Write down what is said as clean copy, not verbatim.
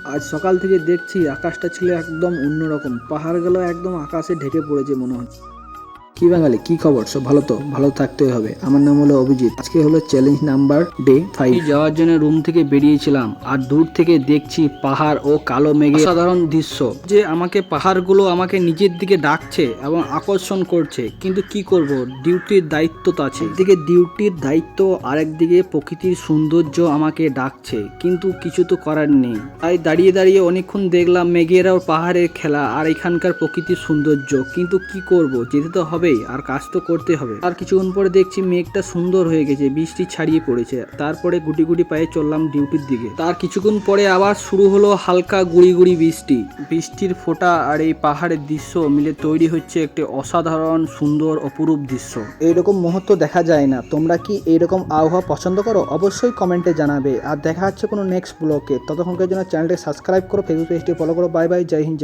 আজ সকাল থেকে দেখছি আকাশটা ছিল একদম অন্যরকম, পাহাড়গুলো একদম আকাশে ঢেকে পড়েছে মনে হচ্ছে। কি বাঙালি, কি খবর? সব ভালো তো? ভালো থাকতেই হবে। আমার নাম হলো অভিজিৎ। আজকে হলো চ্যালেঞ্জ নাম্বার ডে 5। যাওয়ার জন্য রুম থেকে বেরিয়েছিলাম, আর দূর থেকে দেখছি পাহাড় ও কালো মেঘের সাধারণ দৃশ্য, যে আমাকে পাহাড়গুলো আমাকে নিজের দিকে ডাকছে এবং আকর্ষণ করছে। কিন্তু কি করব, ডিউটির দায়িত্ব তো আছে। একদিকে ডিউটির দায়িত্ব, আরেকদিকে প্রকৃতির সৌন্দর্য আমাকে ডাকছে, কিন্তু কিছু তো করার নেই। তাই দাঁড়িয়ে দাঁড়িয়ে অনেকক্ষণ দেখলাম মেঘের আর পাহাড়ের খেলা আর এখানকার প্রকৃতির সৌন্দর্য। কিন্তু কি করব, যেতে তো হবেই, আর কাজ তো করতে হবে। আর কিছুক্ষণ পরে দেখছি মেঘটা সুন্দর হয়ে গেছে, বৃষ্টি ছাড়িয়ে পড়েছে। তারপরে গুটি গুটি পায়ে চললাম ডিউটির দিকে। তার কিছুক্ষণ পরে আবার শুরু হলো হালকা গুড়ি গুড়ি বৃষ্টি। বৃষ্টির ফোঁটা আর এই পাহাড়ের দৃশ্য মিলে তৈরি হচ্ছে একটি অসাধারণ সুন্দর অপরূপ দৃশ্য। এইরকম মুহূর্ত দেখা যায় না। তোমরা কি এইরকম আবহাওয়া পছন্দ করো? অবশ্যই কমেন্টে জানাবে। আর দেখা হচ্ছে কোনো নেক্সট ব্লগে। ততক্ষণকার জন্য চ্যানেলটি সাবস্ক্রাইব করো, ফেসবুক পেজটি ফলো করো। বাই বাই, জয় হিন্দ।